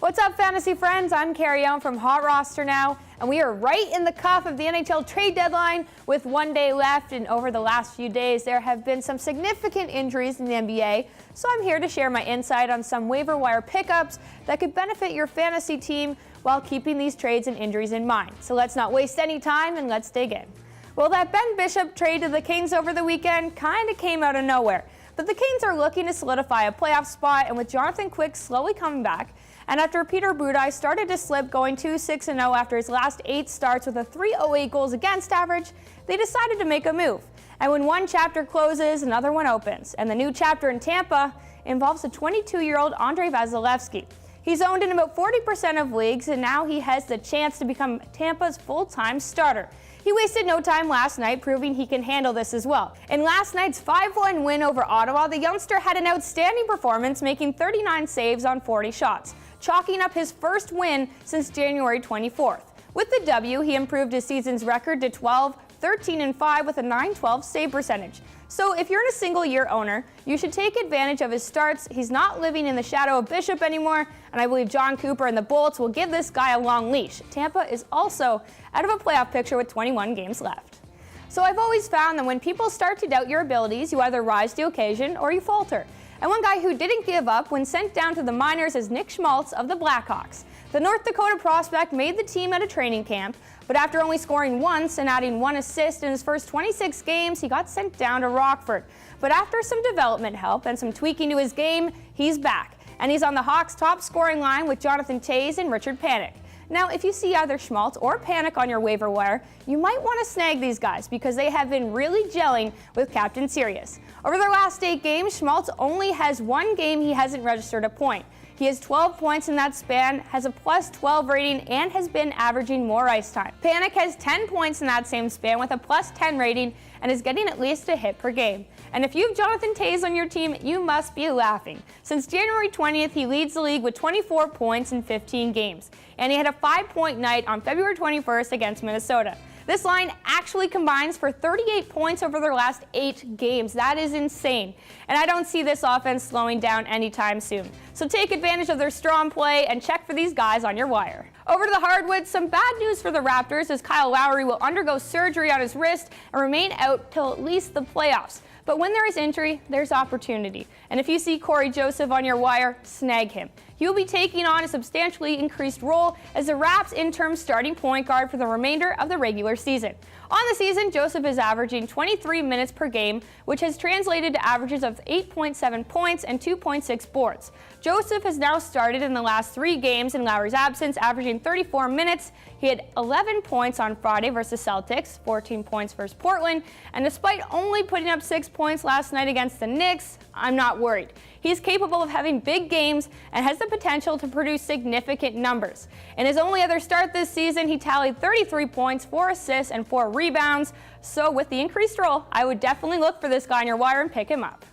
What's up, fantasy friends? I'm Carrie Oehm from HotRoster now, and we are right in the cuff of the NHL trade deadline with 1 day left. And over the last few days, there have been some significant injuries in the NBA. So I'm here to share my insight on some waiver wire pickups that could benefit your fantasy team while keeping these trades and injuries in mind. So let's not waste any time and let's dig in. Well, that Ben Bishop trade to the Kings over the weekend kind of came out of nowhere. But the Kings are looking to solidify a playoff spot, and with Jonathan Quick slowly coming back, and after Peter Budaj started to slip, going 2-6-0 after his last 8 starts with a .308 goals against average, they decided to make a move. And when one chapter closes, another one opens. And the new chapter in Tampa involves a 22-year-old Andrei Vasilevskiy. He's owned in about 40% of leagues, and now he has the chance to become Tampa's full-time starter. He wasted no time last night, proving he can handle this as well. In last night's 5-1 win over Ottawa, the youngster had an outstanding performance, making 39 saves on 40 shots, chalking up his first win since January 24th. With the W, he improved his season's record to 12-13-5 with a .912 save percentage. So if you're a single-year owner, you should take advantage of his starts. He's not living in the shadow of Bishop anymore, and I believe John Cooper and the Bolts will give this guy a long leash. Tampa is also out of a playoff picture with 21 games left. So I've always found that when people start to doubt your abilities, you either rise to the occasion or you falter. And one guy who didn't give up when sent down to the minors is Nick Schmaltz of the Blackhawks. The North Dakota prospect made the team at a training camp, but after only scoring once and adding 1 assist in his first 26 games, he got sent down to Rockford. But after some development help and some tweaking to his game, he's back. And he's on the Hawks' top scoring line with Jonathan Toews and Richard Panik. Now, if you see either Schmaltz or Panik on your waiver wire, you might want to snag these guys because they have been really gelling with Captain Sirius. Over their last 8 games, Schmaltz only has 1 game he hasn't registered a point. He has 12 points in that span, has a +12 rating, and has been averaging more ice time. Panik has 10 points in that same span with a +10 rating and is getting at least a hit per game. And if you have Jonathan Toews on your team, you must be laughing. Since January 20th, he leads the league with 24 points in 15 games. And he had a 5-point night on February 21st against Minnesota. This line actually combines for 38 points over their last 8 games. That is insane. And I don't see this offense slowing down anytime soon. So take advantage of their strong play and check for these guys on your wire. Over to the hardwoods, some bad news for the Raptors as Kyle Lowry will undergo surgery on his wrist and remain out till at least the playoffs. But when there is injury, there's opportunity. And if you see Corey Joseph on your wire, snag him. He will be taking on a substantially increased role as the Raps' interim starting point guard for the remainder of the regular season. On the season, Joseph is averaging 23 minutes per game, which has translated to averages of 8.7 points and 2.6 boards. Joseph has now started in the last 3 games in Lowry's absence, averaging 34 minutes. He had 11 points on Friday versus Celtics, 14 points versus Portland, and despite only putting up 6 points last night against the Knicks, I'm not worried. He's capable of having big games and has the potential to produce significant numbers. In his only other start this season, he tallied 33 points, 4 assists, and 4 rebounds. So with the increased role, I would definitely look for this guy on your wire and pick him up.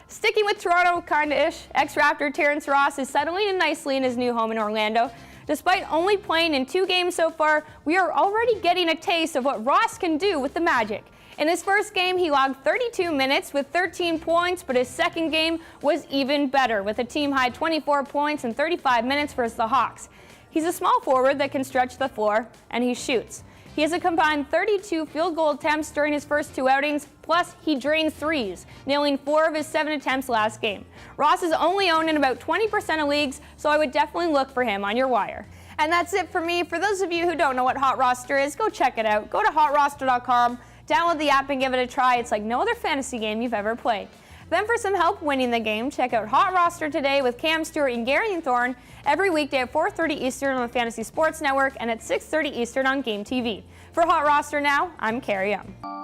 Sticking with Toronto, kinda-ish, ex-Raptor Terrence Ross is settling in nicely in his new home in Orlando. Despite only playing in 2 games so far, we are already getting a taste of what Ross can do with the Magic. In his first game, he logged 32 minutes with 13 points, but his second game was even better, with a team-high 24 points in 35 minutes versus the Hawks. He's a small forward that can stretch the floor, and he shoots. He has a combined 32 field goal attempts during his first 2 outings, plus he drains threes, nailing 4 of his 7 attempts last game. Ross is only owned in about 20% of leagues, so I would definitely look for him on your wire. And that's it for me. For those of you who don't know what HotRoster is, go check it out. Go to HotRoster.com, download the app and give it a try. It's like no other fantasy game you've ever played. Then for some help winning the game, check out HotRoster today with Cam Stewart and Gary Thorne every weekday at 4:30 Eastern on the Fantasy Sports Network and at 6:30 Eastern on Game TV. For HotRoster now, I'm Carrie Oehm.